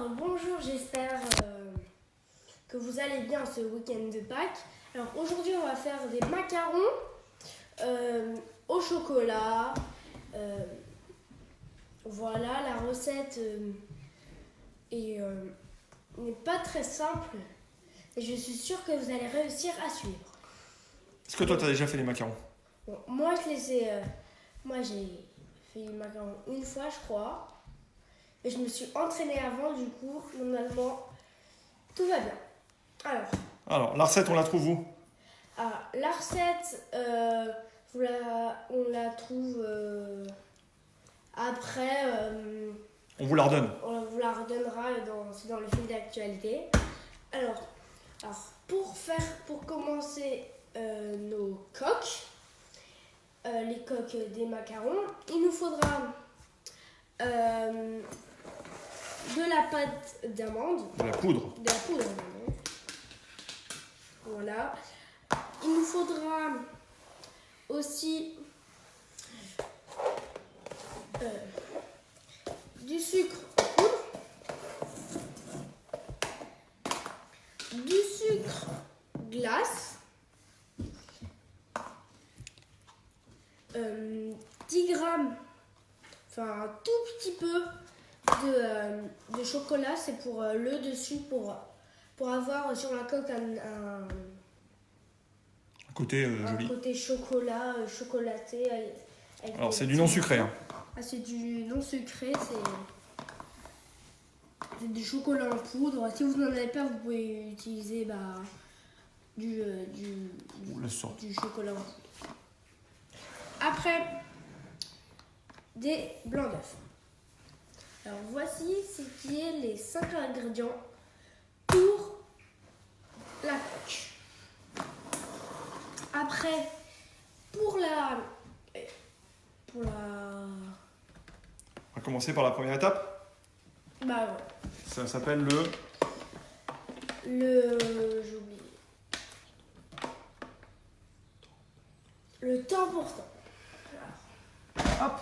Bonjour, j'espère que vous allez bien ce week-end de Pâques. Alors aujourd'hui on va faire des macarons au chocolat. Voilà, la recette n'est pas très simple et je suis sûre que vous allez réussir à suivre. Est-ce que toi tu as déjà fait les macarons? Bon, moi j'ai fait les macarons une fois je crois. Et je me suis entraînée avant, du coup, normalement, tout va bien. Alors, la recette, on la trouve où? La recette, on la trouve après. On vous la redonne. On vous la redonnera c'est dans le fil d'actualité. Alors, pour commencer nos coques, les coques des macarons, il nous faudra de la pâte d'amande. De la poudre. De la poudre d'amande. Voilà. Il nous faudra aussi du sucre en poudre, du sucre glace, 10 grammes, enfin un tout petit peu de chocolat, c'est pour le dessus, pour avoir sur la coque un Côté joli. côté chocolat, chocolaté. Alors c'est du non sucré. Hein. C'est du non sucré, c'est du chocolat en poudre. Si vous n'en avez pas, vous pouvez utiliser du chocolat en poudre. Après, des blancs d'œufs. Alors voici ce qui est les 5 ingrédients pour la coque. Après, pour la... On va commencer par la première étape. Ouais. Ça s'appelle j'ai oublié. Le temps pour temps. Hop.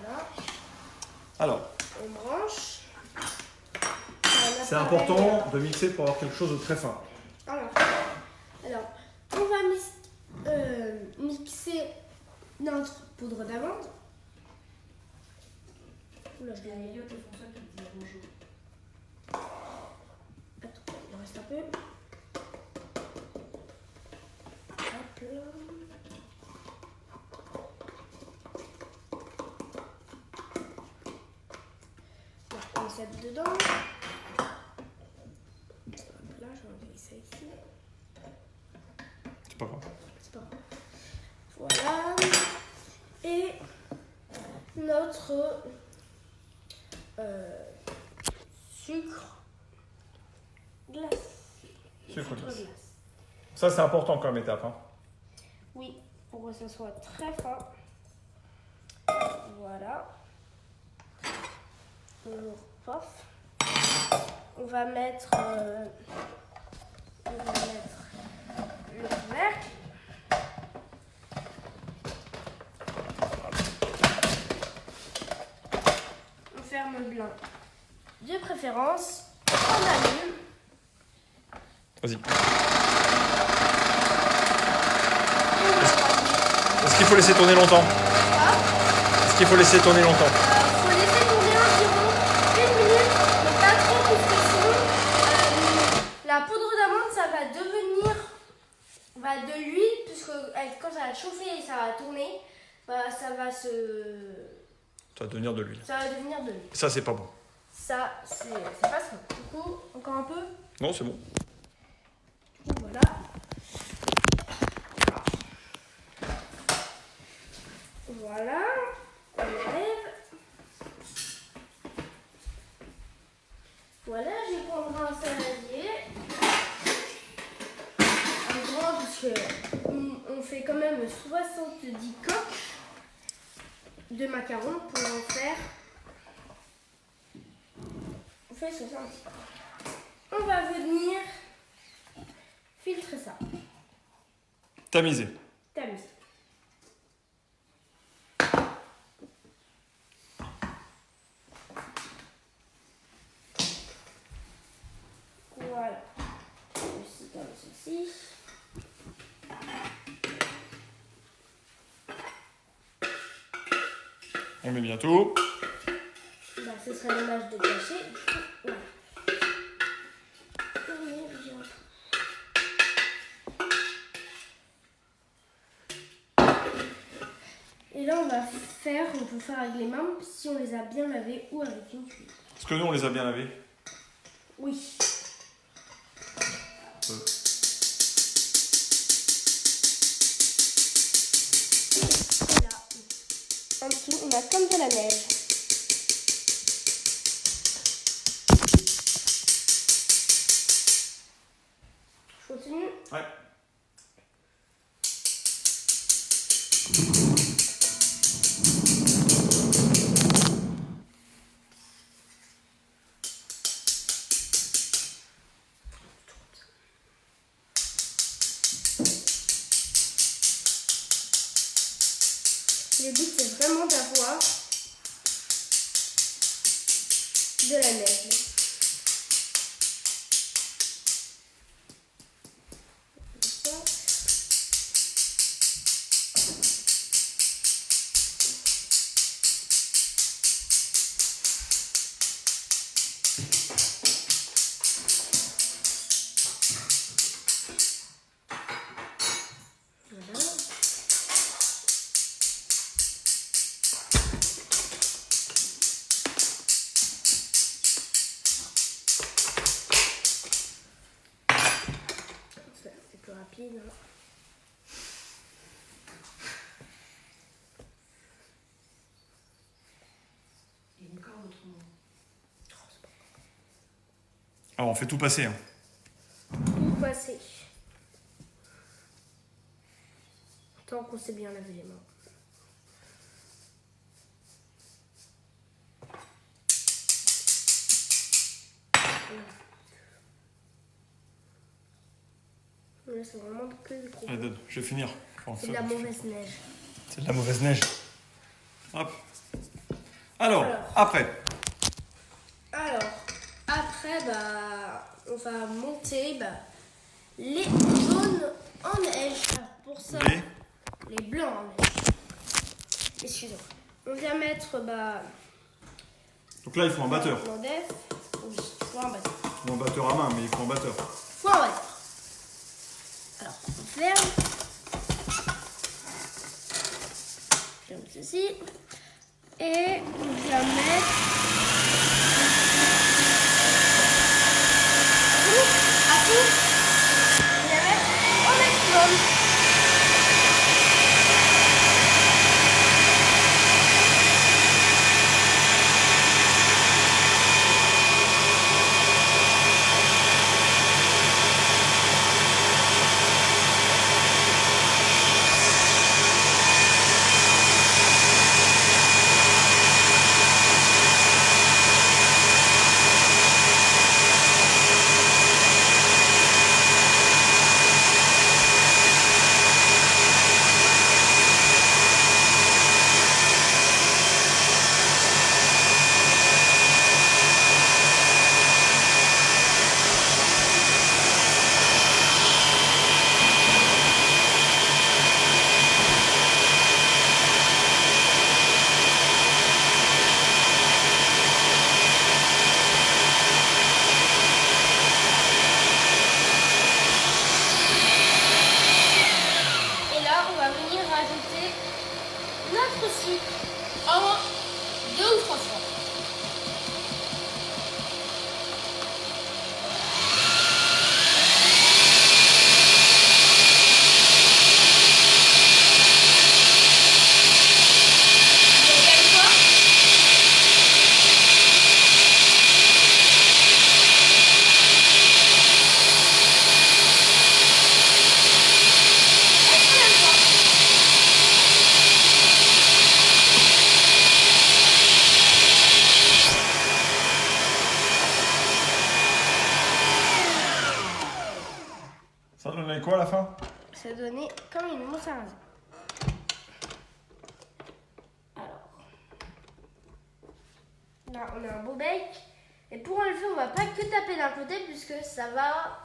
Voilà. Alors, On branche. c'est important de mixer pour avoir quelque chose de très fin. Alors on va mixer notre poudre d'amande. Oula, je l'ai mis. Attends, il reste un peu. Hop là. On met ça dedans. Hop là, je vais enlever ça ici. C'est pas grave. C'est pas grave. Voilà. Et notre sucre glace. Sucre glace. Ça c'est important comme étape. Hein. Oui, pour que ça soit très fin. Voilà. Pof. On va mettre le couvercle. On ferme bien. De préférence, on allume. Vas-y. Est-ce qu'il faut laisser tourner longtemps? Est-ce qu'il faut laisser tourner longtemps? Faut laisser tourner environ 1 minute, mais pas trop, parce que sinon la poudre d'amande ça va devenir de l'huile, puisque quand ça va chauffer et ça va tourner, ça va devenir de l'huile. Ça va devenir de l'huile. Ça c'est pas bon. Ça c'est pas ça. Du coup, encore un peu. Non, c'est bon. Voilà. Voilà. On enlève. Voilà, je vais prendre un saladier. Un grand, parce qu'on fait quand même 70 coques de macarons pour en faire. On fait 70. On va venir filtrer ça. Tamiser. Tamiser. On met bientôt. Bah, ce serait dommage de cacher. Voilà. On met bientôt. Et là, on peut faire avec les mains si on les a bien lavées ou avec une cuillère. Est-ce que nous, on les a bien lavés? Oui. Et là, en dessous, on a comme de la neige. Je continue? Ouais. Le but, c'est vraiment d'avoir de la neige. Voilà. C'est plus rapide. Hein. Alors, on fait tout passer. Hein. Tout passer. Tant qu'on s'est bien lavé les mains. Là, c'est vraiment que du gros. Allez, donne, je vais finir. Bon, C'est de la mauvaise neige. C'est de la mauvaise neige. Hop. Alors, après. Alors, après, bah, on va monter les jaunes en neige. Alors, pour ça, les blancs en neige. Excusez-moi. On vient mettre, Donc là, il faut un batteur. Oui, il faut un batteur. Ou un batteur à main, mais il faut un batteur. Faut un batteur. Alors, on ferme. Ferme ceci. Et on vient mettre à tout. On vient mettre au maximum. Notre sucre en 2 ou 3 fois. Ça donnait quoi à la fin? Ça donnait comme une mousse à raser. Alors, là on a un beau bec. Et pour enlever, on va pas que taper d'un côté puisque ça va.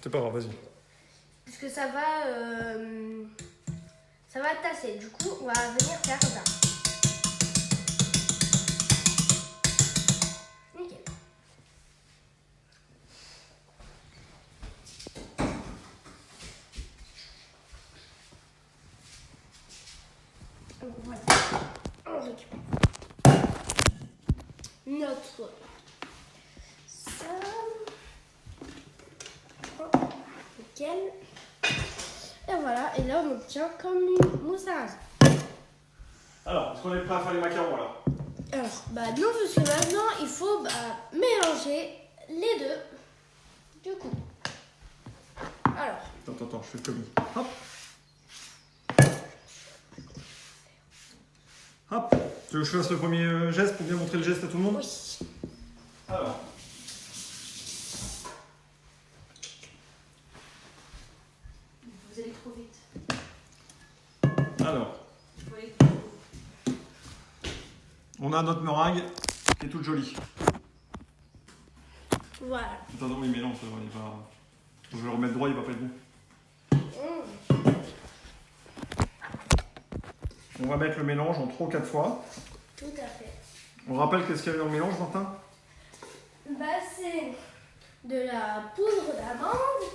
C'est pas grave, vas-y. Puisque ça va tasser. Du coup, on va venir faire ça. on obtient comme une mousse à raser. Alors, est-ce qu'on est prêt à faire les macarons alors? Alors, non, parce que maintenant, il faut mélanger les deux. Du coup. Alors. Attends, je fais comme hop. Hop. Tu veux que je fasse le premier geste pour bien montrer le geste à tout le monde? Oui. Alors. Vous allez trop vite. Alors. Faut aller plus vite. On a notre meringue qui est toute jolie. Voilà. Attends, oui, mais non, ça va, il va. Je vais le remettre droit, il va pas être bon. On va mettre le mélange en 3 ou 4 fois. Tout à fait. On rappelle qu'est-ce qu'il y avait dans le mélange, Martin? C'est de la poudre d'amande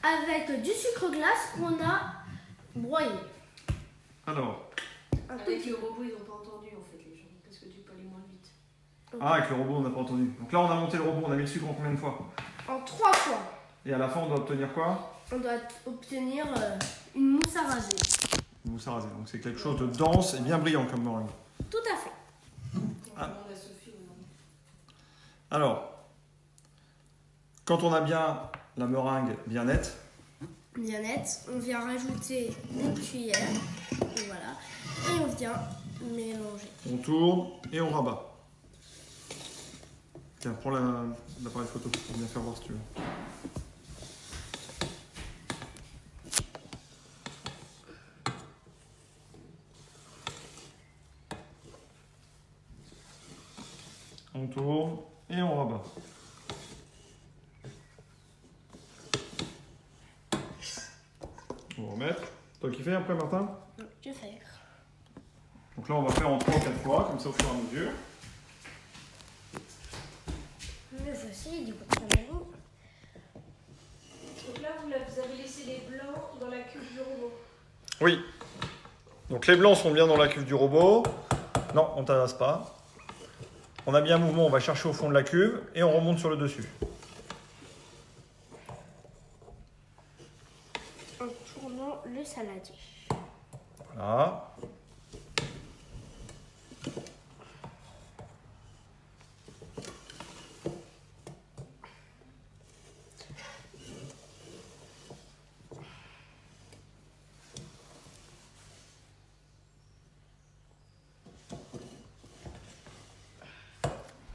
avec du sucre glace qu'on a broyé. Alors. Un tout Avec petit le robot, ils n'ont pas entendu en fait les gens, parce que tu peux aller moins vite. Ah, avec le robot, on n'a pas entendu. Donc là, on a monté le robot, on a mis le sucre en combien de fois? En 3 fois. Et à la fin, on doit obtenir quoi? On doit obtenir une mousse à raser. Une mousse à raser. Donc c'est quelque chose de dense et bien brillant comme meringue. Tout à fait. On demande à Sophie ou non. Alors, quand on a bien la meringue bien nette, Bien nette, on vient rajouter une cuillère. Et voilà. Et on vient mélanger. on tourne et on rabat. Tiens, prends l'appareil photo pour bien faire voir si tu veux. On tourne et on rabat. On va remettre. Toi qui fais après, Martin? Je vais faire. Donc là, on va faire en 3 ou 4 fois, comme ça au fur et à mesure. Le voici, du coup, très bien. Donc là, vous avez laissé les blancs dans la cuve du robot. Oui. Donc les blancs sont bien dans la cuve du robot. Non, on ne tasse pas. On a bien un mouvement, on va chercher au fond de la cuve et on remonte sur le dessus. En tournant le saladier. Voilà.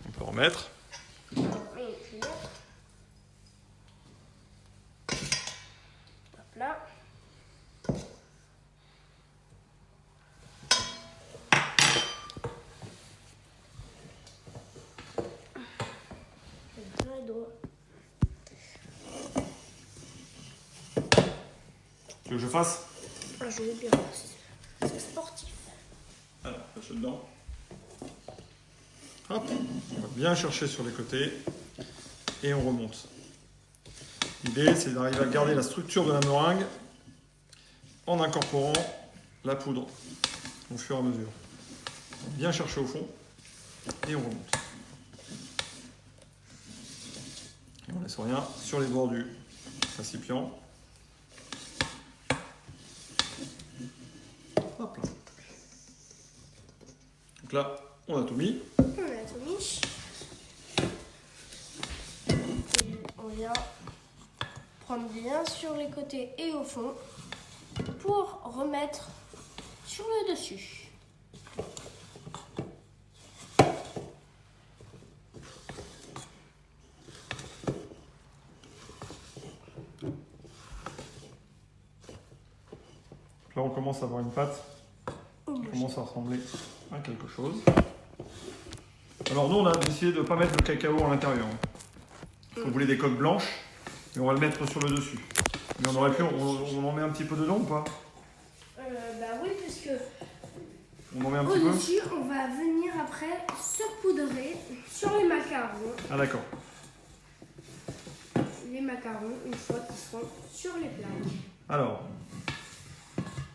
On peut remettre. Et puis, hop là. Tu veux que je fasse? Ah, je vais bien. C'est sportif. Alors, lâche dedans. Hop, on va bien chercher sur les côtés et on remonte. L'idée, c'est d'arriver à garder la structure de la meringue en incorporant la poudre au fur et à mesure. Bien chercher au fond et on remonte. Et on laisse rien sur les bords du récipient. Hop là. Donc là, on a tout mis. On a tout mis. Et on vient prendre bien sur les côtés et au fond pour remettre sur le dessus. Là, on commence à avoir une pâte qui commence à ressembler à quelque chose. Alors nous, on a décidé de ne pas mettre le cacao à l'intérieur. On voulait des coques blanches, mais on va le mettre sur le dessus. Mais on aurait pu, on en met un petit peu dedans ou pas? Oui, puisque On en met un petit peu? au-dessus, on va venir après saupoudrer sur les macarons. Ah d'accord. Les macarons, une fois qu'ils seront sur les plaques. Alors,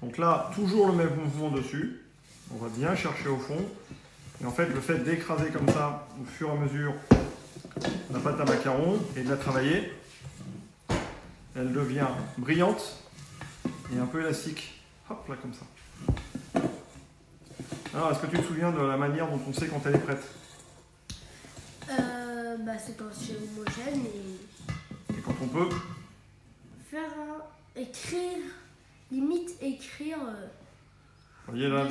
donc là, toujours le même mouvement dessus. On va bien chercher au fond. Et en fait, le fait d'écraser comme ça, au fur et à mesure, la pâte à macarons et de la travailler, elle devient brillante et un peu élastique. Hop là, comme ça. Alors, est-ce que tu te souviens de la manière dont on sait quand elle est prête? Bah, c'est quand c'est homogène et Et quand on peut? faire écrire, limite écrire. Vous voyez là,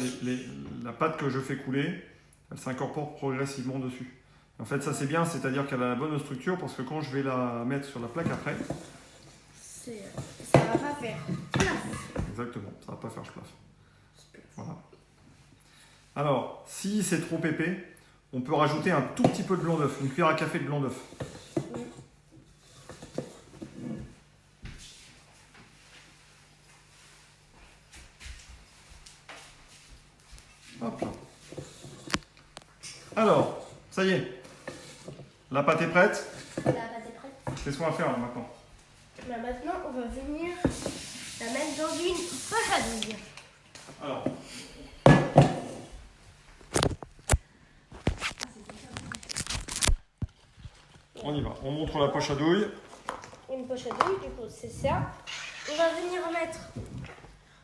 la pâte que je fais couler, elle s'incorpore progressivement dessus. En fait, ça c'est bien, c'est-à-dire qu'elle a la bonne structure parce que quand je vais la mettre sur la plaque après, Ça va pas faire plaf. exactement, ça va pas faire plaf. Voilà. Alors, si c'est trop épais, on peut rajouter un tout petit peu de blanc d'œuf, une cuillère à café de blanc d'œuf. Hop là. Alors, ça y est, la pâte est prête. La pâte est prête. C'est ce qu'on va faire là, maintenant. Là, maintenant, on va venir la mettre dans une poche à douille. Alors, on y va. On montre la poche à douille. Une poche à douille, du coup, c'est ça. On va venir mettre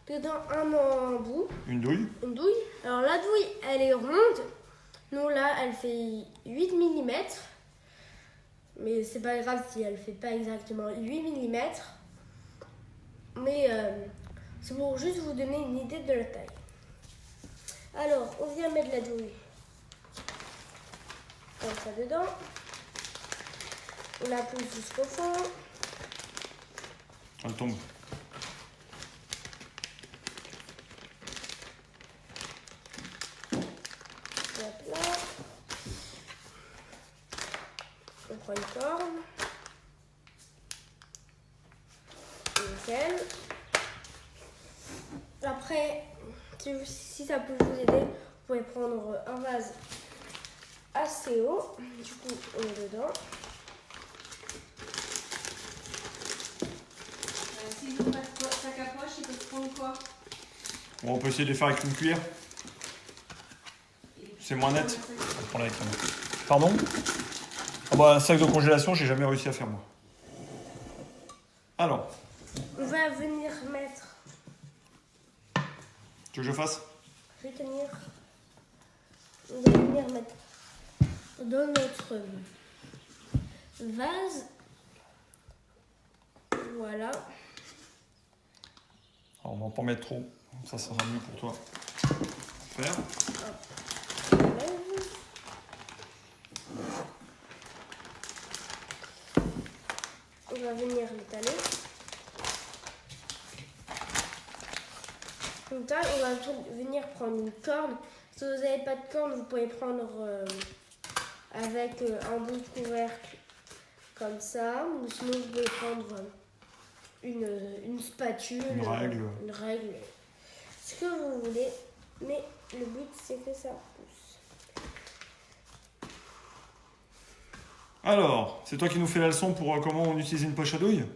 dedans un embout, Une douille. une douille. Alors, la douille, elle est ronde. Nous, là, elle fait 8 mm. Mais c'est pas grave si elle fait pas exactement 8 mm. Mais c'est pour juste vous donner une idée de la taille. Alors, on vient mettre la douille comme ça dedans. On la pousse jusqu'au fond. Elle tombe. Hop là. On prend une corne. Nickel. Après, si ça peut vous aider, vous pouvez prendre un vase assez haut. Du coup, on est dedans. S'ils n'ont pas de sac à poche, ils peuvent prendre quoi? Bon, on peut essayer de les faire avec une cuillère. C'est moins net. On va prendre avec la main. Pardon? Ah bah, un sac de congélation, j'ai jamais réussi à faire moi. Alors, On va venir mettre. tu veux que je fasse? Je vais tenir. On va venir mettre dans notre vase. Voilà. Alors, on va pas en mettre trop. Ça sera mieux pour toi. Faire. On lève. On va venir l'étaler. Comme ça, on va venir prendre une corde. Si vous n'avez pas de corde, vous pouvez prendre avec un bout de couvercle comme ça. Ou sinon, vous pouvez prendre une spatule, Une règle. une règle, ce que vous voulez. Mais le but, c'est que ça pousse. Alors, c'est toi qui nous fais la leçon pour comment on utilise une poche à douille?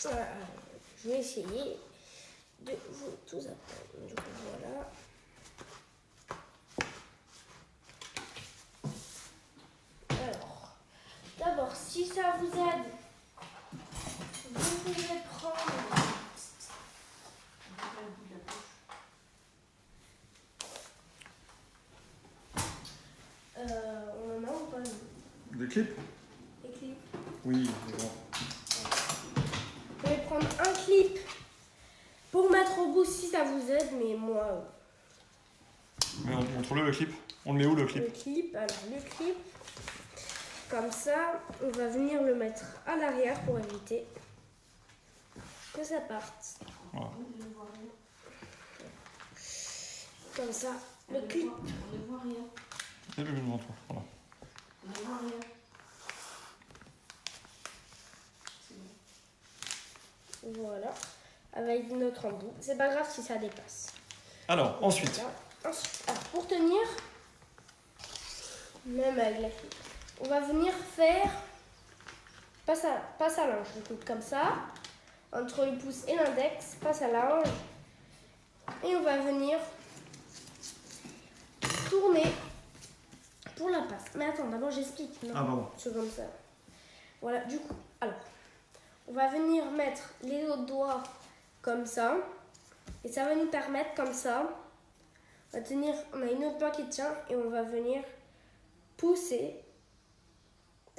Je vais essayer de vous tout apprendre. Du coup, voilà. Alors, d'abord, si ça vous aide, vous pouvez prendre on en a ou pas nous? Des clips? Des clips. Oui, bon. Vous pouvez prendre un clip pour mettre au bout si ça vous aide, mais moi, Mais montre-le le clip. On le met où le clip? le clip, comme ça, on va venir le mettre à l'arrière pour éviter que ça parte. Voilà. Comme ça, le clip. On ne voit rien. Et le devant toi. Voilà. On ne voit rien. Voilà, avec notre embout. C'est pas grave si ça dépasse. Alors, ensuite. Voilà. Alors, pour tenir, même avec la clip, on va venir faire passe à linge. Du coup, comme ça, entre le pouce et l'index, passe à linge. Et on va venir tourner pour la passe. Mais attends, d'abord j'explique. Non, Ah, pardon. c'est comme ça. Voilà, du coup, alors, on va venir mettre les autres doigts comme ça. Et ça va nous permettre comme ça, on a une autre main qui tient et on va venir pousser.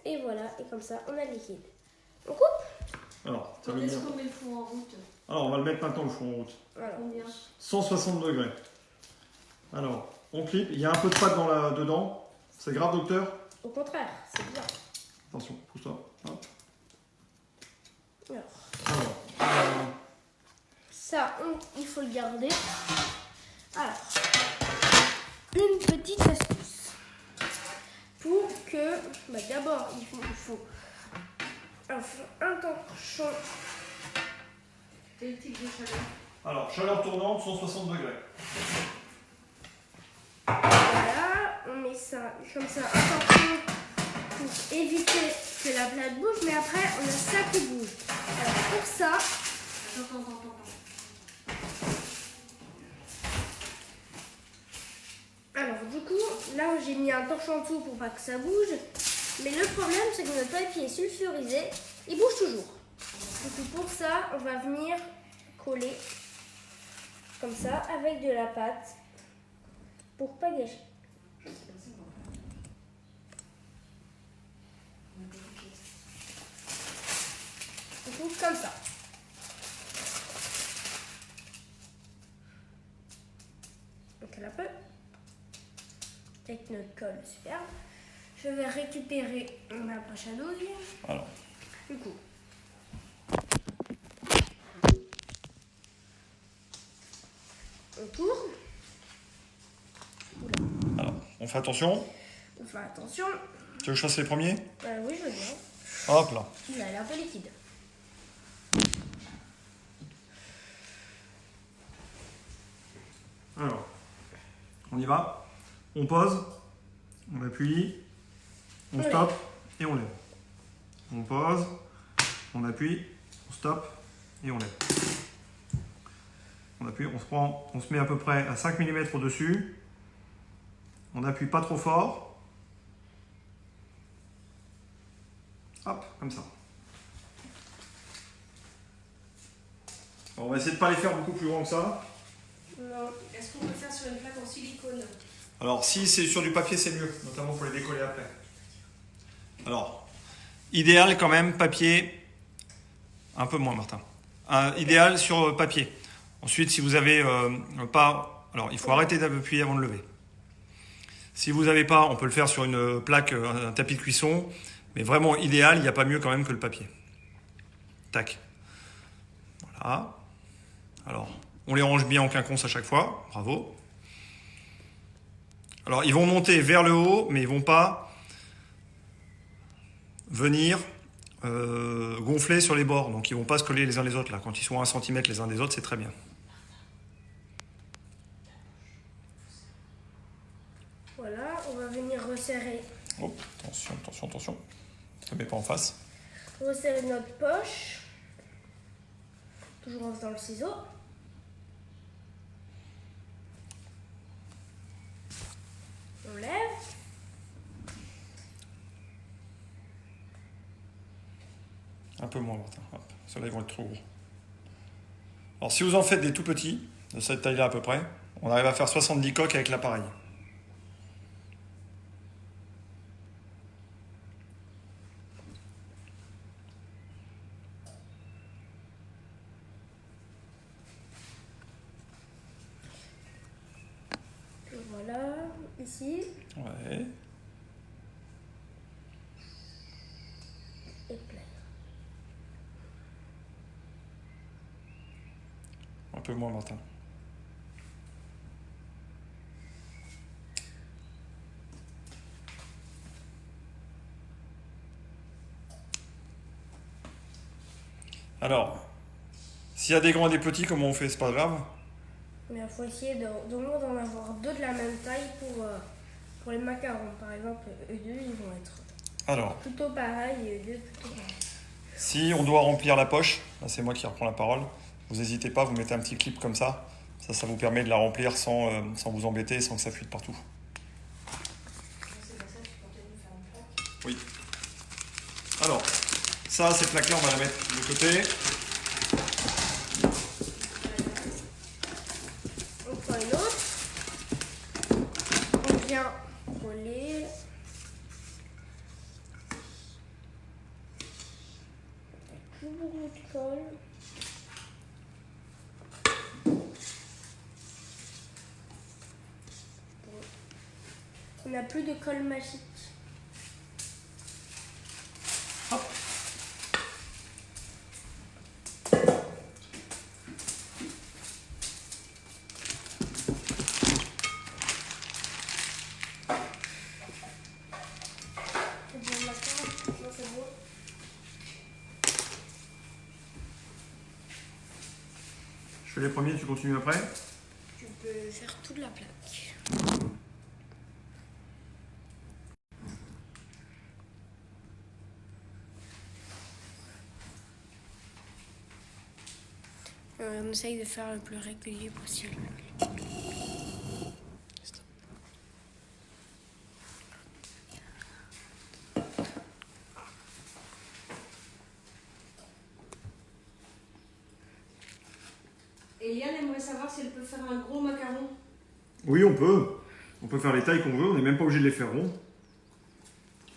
Et voilà, et comme ça on a le liquide. On coupe. Alors, ça Quand veut est-ce dire... qu'on met le four en route? Alors, on va le mettre maintenant le four en route. Voilà. Combien? 160 degrés. Alors, on clip. Il y a un peu de pâte dedans. C'est grave, docteur? Au contraire, c'est bien. Attention, pousse-toi. Hop. Alors, Alors, ça, il faut le garder. Alors, une petite astuce. Pour que, d'abord, il faut un torchon. Quel type de chaleur? alors, chaleur tournante, 160 degrés. Voilà, on met ça comme ça, un torchon pour éviter que la plate bouge, mais après, on a ça qui bouge. Alors, pour ça, Attends. alors du coup, là j'ai mis un torchon en dessous pour pas que ça bouge. Mais le problème, c'est que notre papier sulfurisé, il bouge toujours. Du coup, pour ça, on va venir coller comme ça avec de la pâte pour pas gâcher. Du coup, comme ça. Donc là, un peu. Avec notre colle superbe. Je vais récupérer ma poche à douille. Alors, Du coup. On tourne. alors, on fait attention. On fait attention. Tu veux que je fasse les premiers? Oui, je veux bien. Hop là. Il a l'air un peu liquide. Alors, on y va. On pose, on appuie, on Oui. stoppe et on lève. On pose, on appuie, on stoppe et on lève. On appuie, on se met à peu près à 5 mm au-dessus. On n'appuie pas trop fort. Hop, comme ça. Alors, on va essayer de ne pas les faire beaucoup plus grands que ça. Non. Est-ce qu'on peut faire sur une plaque en silicone? Alors, si c'est sur du papier, c'est mieux, notamment pour les décoller après. Alors, idéal quand même, papier, un peu moins, Martin. Idéal sur papier. Ensuite, si vous n'avez pas... Alors, il faut arrêter d'appuyer avant de lever. Si vous n'avez pas, on peut le faire sur une plaque, un tapis de cuisson. Mais vraiment, idéal, il n'y a pas mieux quand même que le papier. Tac. Voilà. Alors, on les range bien en quinconce à chaque fois. Bravo. Alors, ils vont monter vers le haut, mais ils ne vont pas venir gonfler sur les bords. Donc, ils ne vont pas se coller les uns les autres. Là. Quand ils sont à 1 cm les uns des autres, c'est très bien. Voilà, on va venir resserrer. Oh, attention, attention, attention. Ne te mets pas en face. Resserrer notre poche. Toujours en faisant le ciseau. On lève. Un peu moins, Martin. Hop. Ceux-là, ils vont être trop gros. Alors, si vous en faites des tout petits, de cette taille-là à peu près, on arrive à faire 70 coques avec l'appareil. Voilà, ici. Ouais. Et plein. Un peu moins, Martin. Alors, s'il y a des grands et des petits, comment on fait? C'est pas grave. Mais il faut essayer d'au moins d'en avoir deux de la même taille pour les macarons. Par exemple, eux deux, ils vont être Alors, plutôt pareils et eux deux plutôt pareils. si on doit remplir la poche, là c'est moi qui reprends la parole, vous n'hésitez pas, vous mettez un petit clip comme ça. Ça vous permet de la remplir sans vous embêter, sans que ça fuite partout. C'est pour ça que tu comptais nous faire une plaque. Oui. Alors, ça, ces plaques-là, on va la mettre de côté. coller. Plus beaucoup de colle. On n'a plus de colle magique. Hop. C'est bon maintenant. Non, c'est bon. Je fais les premiers, tu continues après. Tu peux faire toute la plaque. On essaye de faire le plus régulier possible. Eliane aimerait savoir si elle peut faire un gros macaron. Oui, on peut. On peut faire les tailles qu'on veut, on n'est même pas obligé de les faire ronds.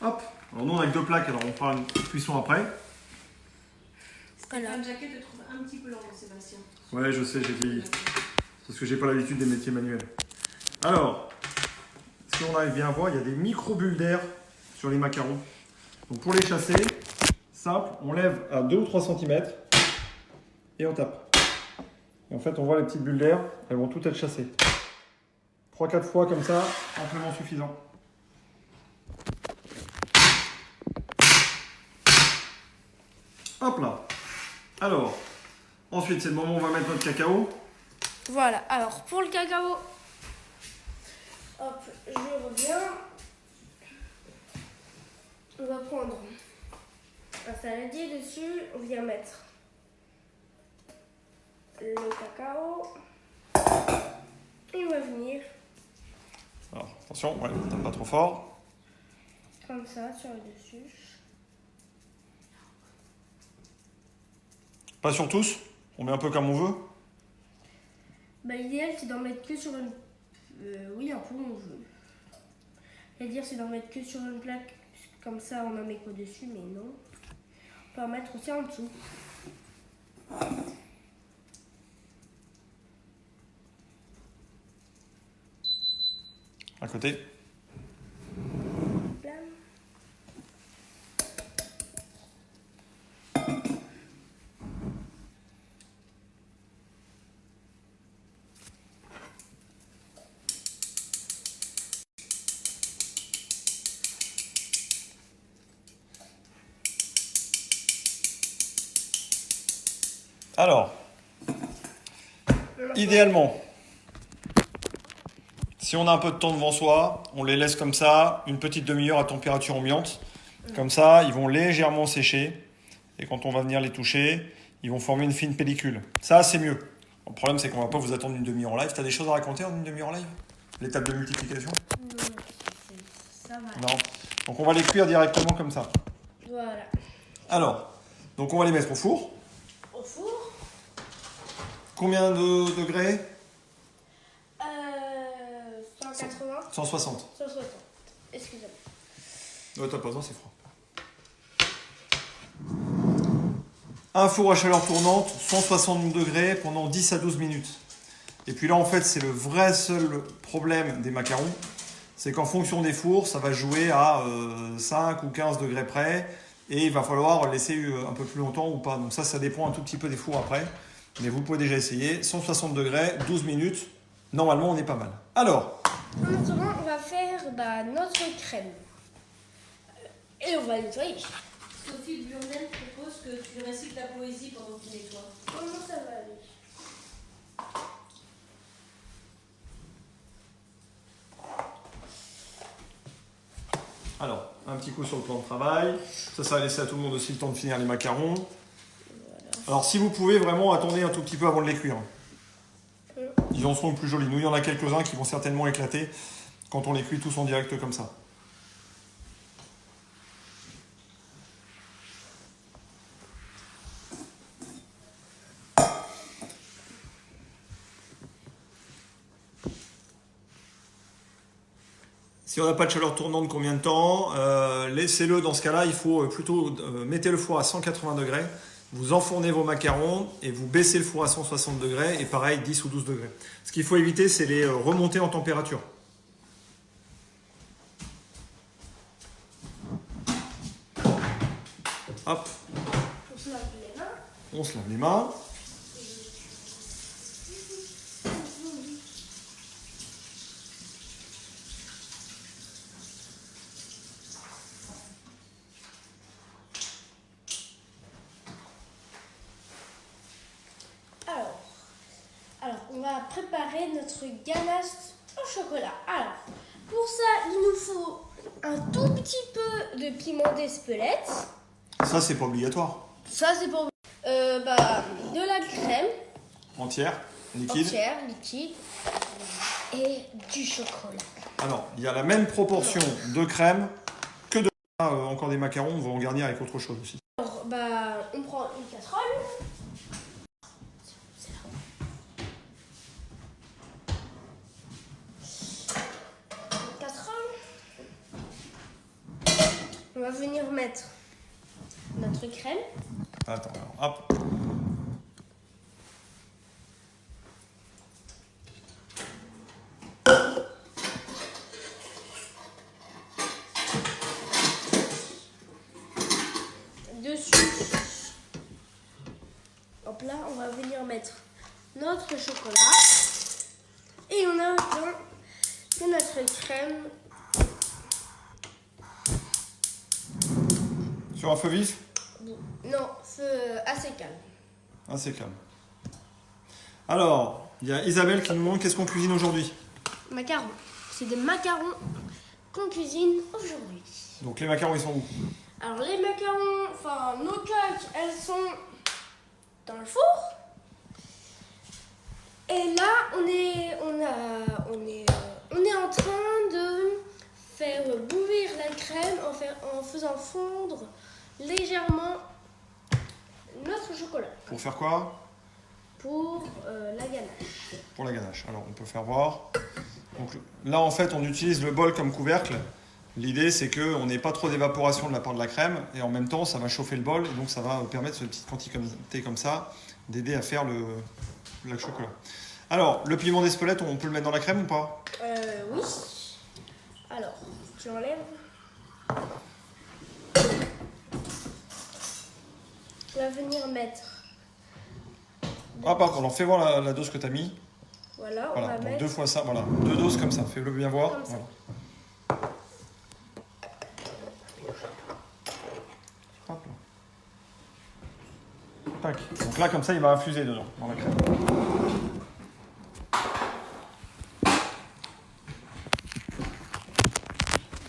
Hop. Alors nous on a que 2 plaques, alors on fera une cuisson après. Voilà. Stéphane Jacquet te trouve un petit peu lent, Sébastien. Ouais, je sais, j'ai vieilli. Parce que j'ai pas l'habitude des métiers manuels. Alors, si on arrive bien à voir, il y a des micro-bulles d'air sur les macarons. Donc pour les chasser, simple, on lève à 2 ou 3 cm et on tape. Et en fait, on voit les petites bulles d'air, elles vont toutes être chassées. 3-4 fois comme ça, amplement suffisant. Hop là. Alors, ensuite, c'est le moment où on va mettre notre cacao. Voilà, alors pour le cacao, hop, je reviens. On va prendre un saladier dessus, on vient mettre le cacao et on va venir Alors, attention, ouais, tape pas trop fort. comme ça sur le dessus. Pas sur tous, on met un peu comme on veut. Bah, l'idéal c'est d'en mettre que sur une... oui, un peu on veut. C'est-à-dire c'est d'en mettre que sur une plaque, comme ça on en met qu'au-dessus, mais non. On peut en mettre aussi en dessous. À côté. Blam. Alors, idéalement, si on a un peu de temps devant soi, on les laisse comme ça, une petite demi-heure à température ambiante. Comme ça, ils vont légèrement sécher. Et quand on va venir les toucher, ils vont former une fine pellicule. Ça, c'est mieux. Le problème, c'est qu'on ne va pas vous attendre une demi-heure en live. Tu as des choses à raconter en une demi-heure en live? L'étape de multiplication? Non, ça va. Non. Donc, on va les cuire directement comme ça. Voilà. Alors, donc on va les mettre au four. Au four. Combien de degrés? 180. 160. 160. Excusez-moi. Ouais, t'as pas besoin, c'est froid. Un four à chaleur tournante, 160 degrés pendant 10 à 12 minutes. Et puis là, en fait, c'est le vrai seul problème des macarons. C'est qu'en fonction des fours, ça va jouer à 5 ou 15 degrés près. Et il va falloir laisser un peu plus longtemps ou pas. Donc ça dépend un tout petit peu des fours après. Mais vous pouvez déjà essayer. 160 degrés, 12 minutes. Normalement, on est pas mal. Alors, Maintenant, on va faire notre crème. Et on va nettoyer. Sophie Blondel propose que tu récites la poésie pendant que tu nettoies. Comment ça va aller? Alors, un petit coup sur le plan de travail. Ça va laisser à tout le monde aussi le temps de finir les macarons. Alors, si vous pouvez, vraiment, attendez un tout petit peu avant de les cuire. Ils en seront plus jolis. Nous, il y en a quelques-uns qui vont certainement éclater quand on les cuit tous en direct comme ça. Si Si on n'a pas de chaleur tournante, combien de temps? Laissez-le dans ce cas-là, il faut plutôt mettez le four à 180 degrés, vous enfournez vos macarons et vous baissez le four à 160 degrés et pareil 10 ou 12 degrés. Ce qu'il faut éviter, c'est les remontées en température. Hop, On se lave les mains. on se lave les mains. Alors, on va préparer notre ganache au chocolat. Alors, pour ça, il nous faut un tout petit peu de piment d'Espelette. Ça, c'est pas obligatoire. Ça, c'est pour de la crème Entière, liquide. entière, liquide, et du chocolat. Alors, il y a la même proportion de crème que de encore des macarons. On va en garnir avec autre chose aussi. Alors, on prend une casserole. Une casserole. On va venir mettre notre crème. Attends, alors, hop. Dessus. Hop là, on va venir mettre notre chocolat. Et on a que notre crème. Sur un feu vif? Non, feu assez calme. Assez calme. Alors, il y a Isabelle qui nous demande qu'est-ce qu'on cuisine aujourd'hui. Macarons. C'est des macarons qu'on cuisine aujourd'hui. Donc les macarons, ils sont où? Alors les macarons, enfin nos coques, elles sont dans le four. Et là, on est en train de faire bouillir la crème en faisant fondre légèrement notre chocolat. Pour faire quoi? Pour la ganache. Pour la ganache. Alors, on peut faire voir. Donc, là, en fait, on utilise le bol comme couvercle. L'idée, c'est qu'on n'ait pas trop d'évaporation de la part de la crème. Et en même temps, ça va chauffer le bol. Et donc, ça va permettre, cette petite quantité comme ça, d'aider à faire le chocolat. Alors, le piment d'Espelette, on peut le mettre dans la crème ou pas? Oui. Alors, tu enlèves. Tu vas venir mettre. Ah, pardon, alors fais voir la dose que tu as mis. Voilà, on Voilà, va donc mettre. 2 fois ça, voilà. 2 doses comme ça, fais-le bien voir. Comme ça. Voilà. Hop là. Tac. Donc là, comme ça, il va infuser dedans, dans la crème.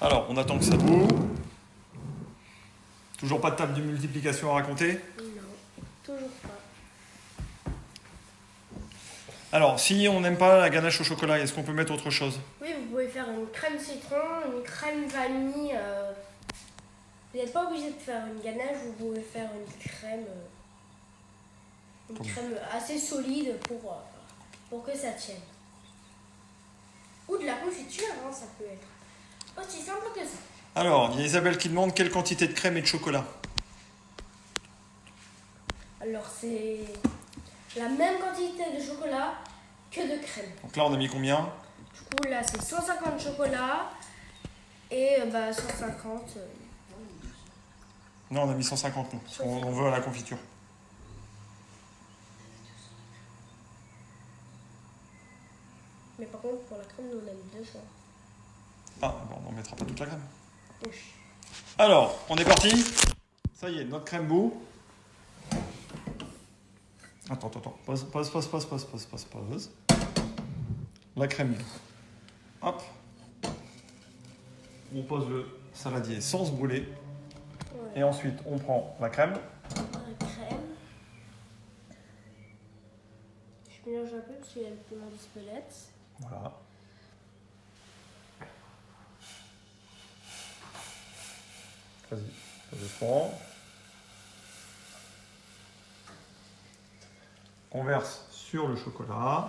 Alors, on attend que ça boue. Toujours pas de table de multiplication à raconter? Non, toujours pas. Alors, si on n'aime pas la ganache au chocolat, est-ce qu'on peut mettre autre chose? Oui, vous pouvez faire une crème citron, une crème vanille. Vous n'êtes pas obligé de faire une ganache, vous pouvez faire une crème. Crème assez solide pour que ça tienne. Ou de la confiture, hein, ça peut être aussi simple que ça. Alors, il y a Isabelle qui demande quelle quantité de crème et de chocolat. Alors c'est la même quantité de chocolat que de crème. Donc là, on a mis combien? Du coup là c'est 150 chocolat et 150. Non, on a mis 150 nous, parce qu'on veut à la confiture. Mais par contre pour la crème nous on a mis 200. Ah, bon, on n'en mettra pas toute la crème. Oui. Alors, on est parti. Ça y est, notre crème bout. Attends. Pause. La crème. Hop. On pose le saladier sans se brûler. Ouais. Et ensuite, on prend la crème. La crème. Je mélange un peu parce qu'il y a le piment d'Espelette. Voilà. Vas-y, doucement. On verse sur le chocolat.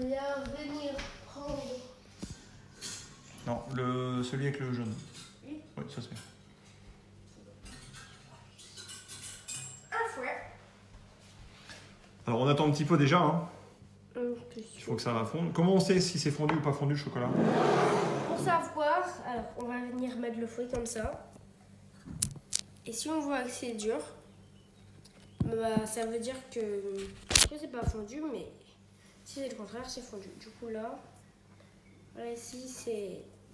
bien venir prendre. Non, celui avec le jaune. Oui. Oui, ça se fait. Un fouet. Alors on attend un petit peu déjà, hein. Il Il faut que ça va fondre. Comment on sait si c'est fondu ou pas fondu le chocolat? Pour savoir, alors on va venir mettre le fouet comme ça. Et si on voit que c'est dur, bah, ça veut dire que c'est pas fondu, mais si c'est le contraire, c'est fondu. Du coup là, voilà ici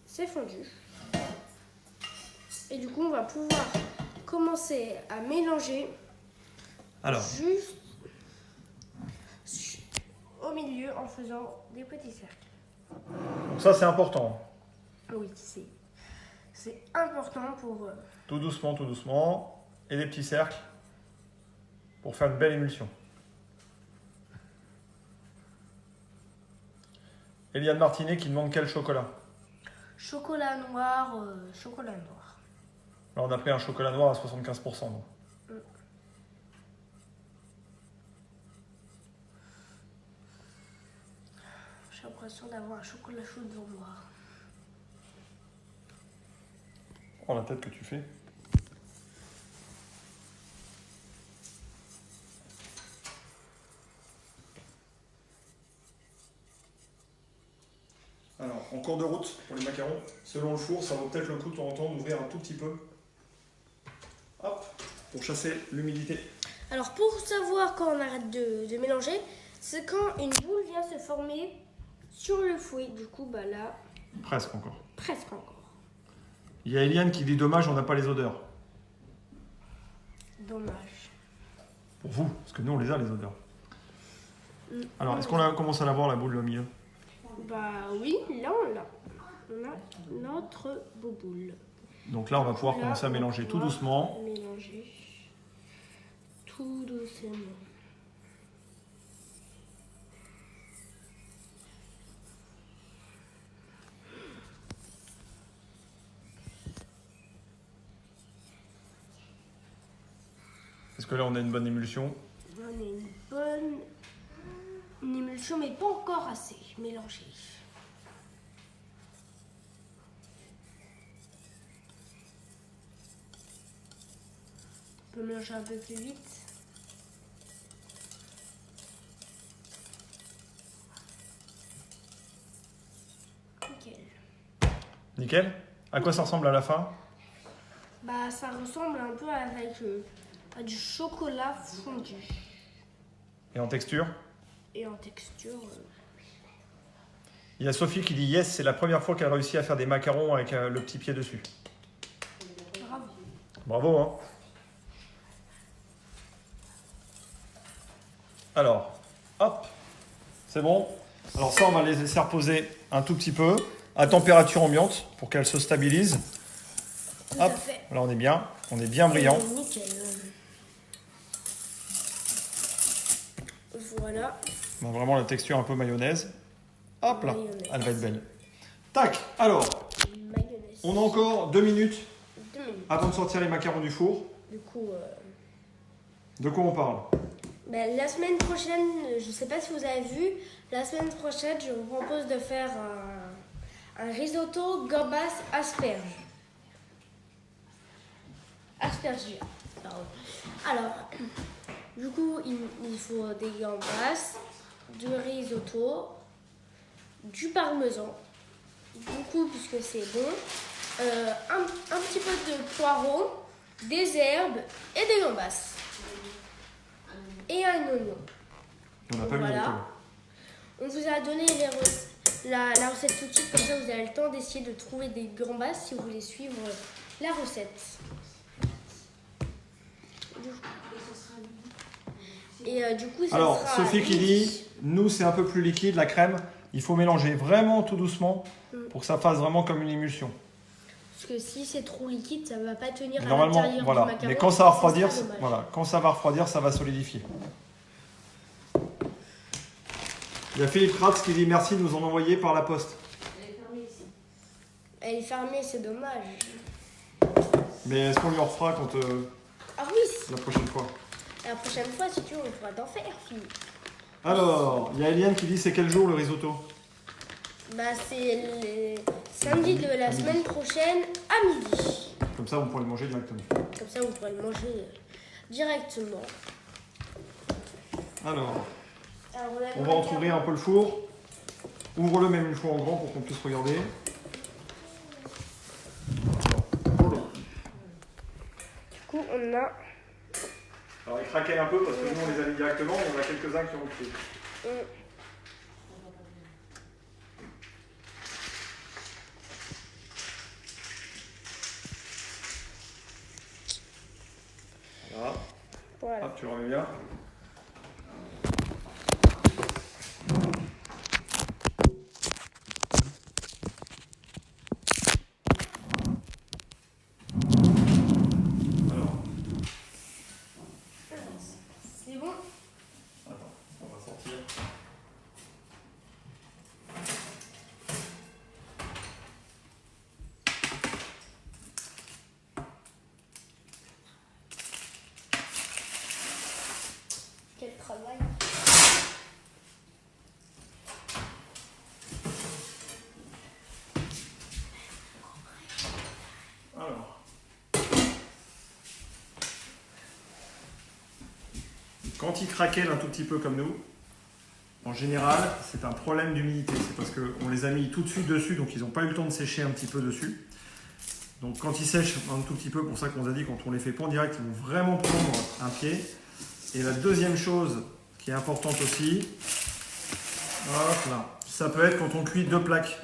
c'est fondu. Et du coup on va pouvoir commencer à mélanger Alors, juste au milieu en faisant des petits cercles. donc ça c'est important. Oui, c'est important pour... Tout doucement. Et des petits cercles pour faire une belle émulsion. Eliane Martinet qui demande quel chocolat? chocolat noir, chocolat noir. Là, on a pris un chocolat noir à 75%. Donc. J'ai l'impression d'avoir un chocolat chaud devant moi. Oh, la tête que tu fais. Alors, en cours de route pour les macarons, selon le four, ça vaut peut-être le coup de temps en temps d'ouvrir un tout petit peu. Hop, pour chasser l'humidité. Alors pour savoir quand on arrête de mélanger, c'est quand une boule vient se former sur le fouet. Du coup, bah là, Presque encore. presque encore. Il y a Eliane qui dit dommage, on n'a pas les odeurs. Dommage. Pour vous, parce que nous on les a les odeurs. Alors, est-ce qu'on commence à la voir la boule au milieu? Bah oui, là on l'a. On a notre boule. Donc là, on va pouvoir Là, commencer à on va mélanger tout pouvoir doucement. Mélanger tout doucement. Est-ce que là, on a une bonne émulsion? On a une bonne émulsion, mais pas encore assez mélangée. On peut mélanger un peu plus vite. Nickel. Nickel. À quoi ça ressemble à la fin? Bah, ça ressemble un peu avec à du chocolat fondu. Et en texture? Et en texture... Il y a Sophie qui dit yes, c'est la première fois qu'elle réussit à faire des macarons avec le petit pied dessus. bravo. Bravo, hein. Alors, hop, c'est bon. Alors ça, on va les laisser reposer un tout petit peu à température ambiante pour qu'elles se stabilisent. Tout à Hop, fait. là on est bien brillant. Nickel. Voilà. On a vraiment la texture un peu mayonnaise. Hop là, Mayonnaise. elle va être belle. Tac, alors, Mayonnaise. on a encore 2 minutes 2 minutes. avant de sortir les macarons du four. Du coup, De quoi on parle? ben, la semaine prochaine, je ne sais pas si vous avez vu, la semaine prochaine, je vous propose de faire un risotto gambas asperges. Asperges. Pardon. Alors, du coup, il faut des gambas, du risotto, du parmesan, beaucoup puisque c'est bon, un petit peu de poireau, des herbes et des gambas. Et un oignon. On n'a pas Voilà. mis le tout. On vous a donné la recette tout de suite, comme ça vous avez le temps d'essayer de trouver des gambas si vous voulez suivre la recette. Et du coup, ça Alors, sera Sophie qui dit, nous c'est un peu plus liquide, la crème, il faut mélanger vraiment tout doucement pour que ça fasse vraiment comme une émulsion. Parce que si c'est trop liquide, ça va pas tenir à Normalement, l'intérieur voilà. du macaron. Mais quand ça va sera refroidir, dommage. voilà, quand ça va refroidir, ça va solidifier. Il y a Philippe Kratz qui dit merci de nous en envoyer par la poste. Elle est fermée ici. Elle est fermée, c'est dommage. Mais est-ce qu'on lui en refera quand Ah oui, la prochaine fois? la prochaine fois, si tu veux, on pourra t'en faire, fille. Alors, il y a Eliane qui dit c'est quel jour le risotto? Bah, c'est le samedi de la semaine prochaine à midi. Comme ça, on pourrait le manger directement. Comme ça, vous pourrez le manger directement. Alors, Alors, on va entrouvrir un peu le four. Ouvre-le même une fois en grand pour qu'on puisse regarder. Du coup, on a... Alors, il craquait un peu parce que nous, on les a mis directement, mais on a quelques-uns qui ont pris. Voilà. Voilà. Hop, tu le remets bien. Alors, C'est bon. attends, on va sortir. Quel travail. Alors, quand ils craquellent un tout petit peu comme nous, en général, c'est un problème d'humidité. C'est parce qu'on les a mis tout de suite dessus, donc ils n'ont pas eu le temps de sécher un petit peu dessus. Donc quand ils sèchent un tout petit peu, pour ça qu'on vous a dit, quand on les fait pas en direct, ils vont vraiment prendre un pied. Et la deuxième chose qui est importante aussi, hop là, ça peut être quand on cuit deux plaques.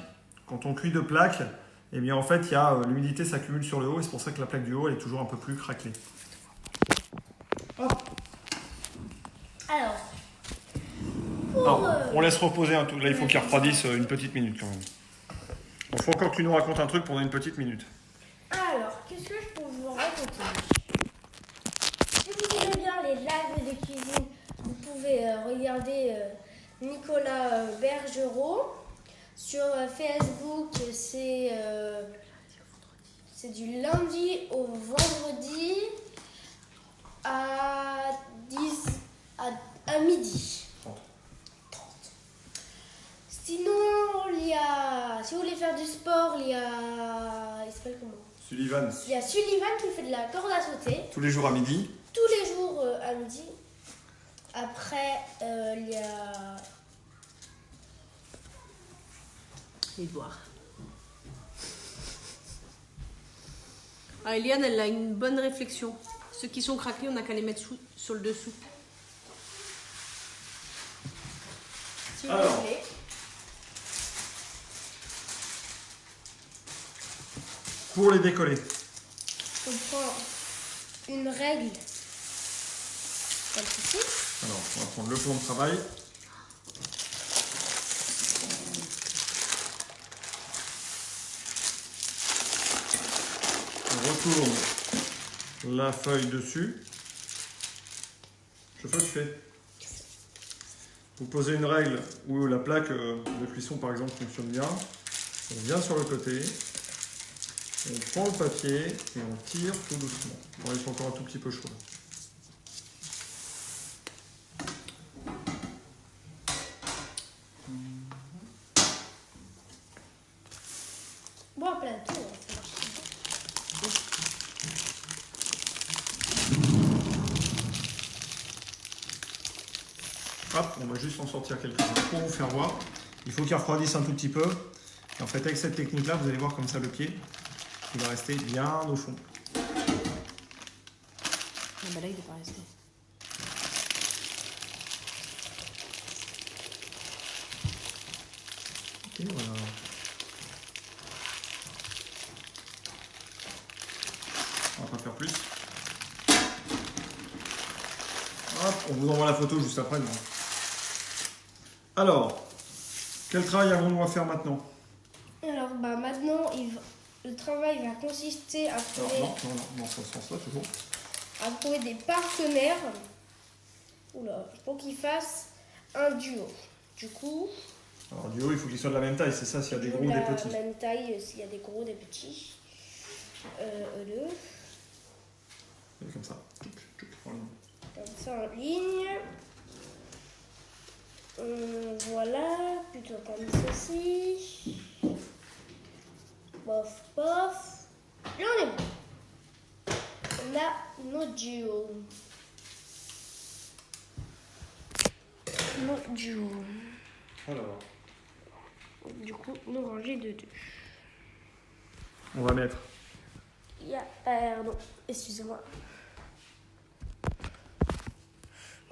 Quand on cuit deux plaques, eh bien en fait, il y a l'humidité s'accumule sur le haut et c'est pour ça que la plaque du haut elle est toujours un peu plus craquelée. Hop. Alors, Alors, on laisse reposer un tout. Là, il faut qu'il refroidisse une petite minute quand même. Il faut encore que tu nous racontes un truc pendant une petite minute. Alors, qu'est-ce que je peux vous raconter? Si vous aimez bien les lives de cuisine, vous pouvez regarder Nicolas Bergerot. Sur Facebook, c'est du lundi au vendredi à midi. 30. Sinon, il y a, si vous voulez faire du sport, il s'appelle comment? Sullivan, Il y a Sullivan qui fait de la corde à sauter tous les jours à midi. tous les jours à midi. Après, il y a Edouard. Ah, Eliane, elle a une bonne réflexion. Ceux qui sont craquelés, on n'a qu'à les mettre sur le dessous. si vous Alors. voulez. Pour les décoller. On prend une règle comme ceci. Alors, on va prendre le plan de travail. On retourne la feuille dessus. Je fais, tu fais. Vous posez une règle où la plaque de cuisson, par exemple, fonctionne bien. On vient sur le côté. On prend le papier et on tire tout doucement. Bon, ils sont encore un tout petit peu chauds. Bon, à plein de tout. Hop, on va juste en sortir quelques-uns pour vous faire voir. Il faut qu'il refroidisse un tout petit peu. Et en fait, avec cette technique-là, vous allez voir comme ça le pied, il va rester bien au fond. Ah, bah là, il n'est pas resté. Et voilà. On va pas faire plus. Hop, on vous envoie la photo juste après. Non. Alors, quel travail avons-nous à faire maintenant? Alors, bah, maintenant, le travail va consister à Alors, trouver, non, dans ce sens-là, toujours. à trouver des partenaires pour qu'ils fassent un duo. Du coup, Alors, du haut, il faut qu'il soit de la même taille, c'est ça, s'il y a des gros ou des petits. la même taille, s'il y a des gros, des petits. Deux. Et comme ça. Comme ça en ligne. Voilà, plutôt comme ceci. Bof, bof. Et on est bon. On a notre duo. Notre duo. Alors, Du coup, nous ranger de deux. on va mettre Pardon, excusez-moi.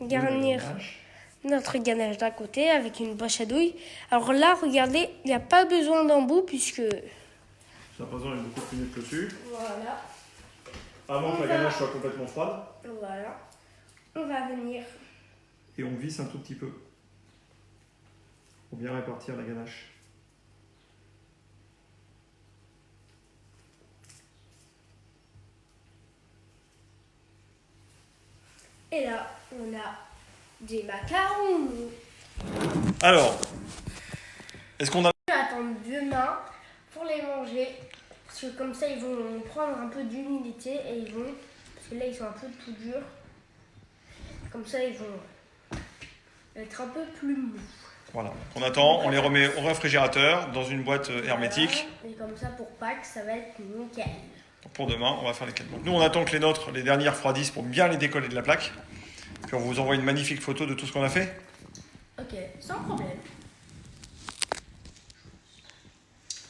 Garnir notre ganache d'un côté avec une broche à douille. Alors là, regardez, il n'y a pas besoin d'embout puisque... ça besoin d'une beaucoup de minutes dessus. Voilà, Avant que la ganache soit complètement froide. voilà. On va venir. Et on visse un tout petit peu. Pour bien répartir la ganache. Et là, on a des macarons. Alors, est-ce qu'on a... On va attendre demain pour les manger. Parce que comme ça, ils vont prendre un peu d'humidité et ils vont... Parce que là, ils sont un peu tout durs. Comme ça, ils vont être un peu plus mous. Voilà, donc on attend, on les remet au réfrigérateur dans une boîte hermétique. Voilà. Et comme ça, pour Pâques, ça va être nickel. Pour demain, on va faire les 4 mois. Nous, on attend que les nôtres, les derniers refroidissent pour bien les décoller de la plaque. Puis on vous envoie une magnifique photo de tout ce qu'on a fait. Ok, sans problème.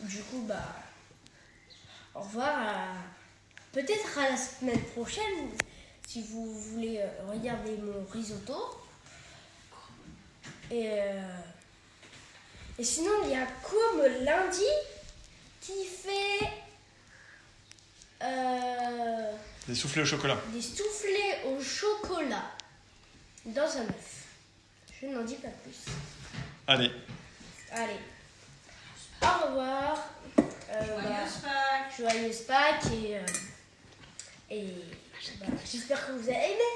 Du coup, bah, au revoir. Peut-être à la semaine prochaine, si vous voulez regarder mon risotto. Et sinon, il y a comme lundi qui fait Des soufflés au chocolat. des soufflés au chocolat dans un œuf. Je n'en dis pas plus. Allez, Allez, au revoir. Joyeuse Pâques et j'espère que vous avez aimé.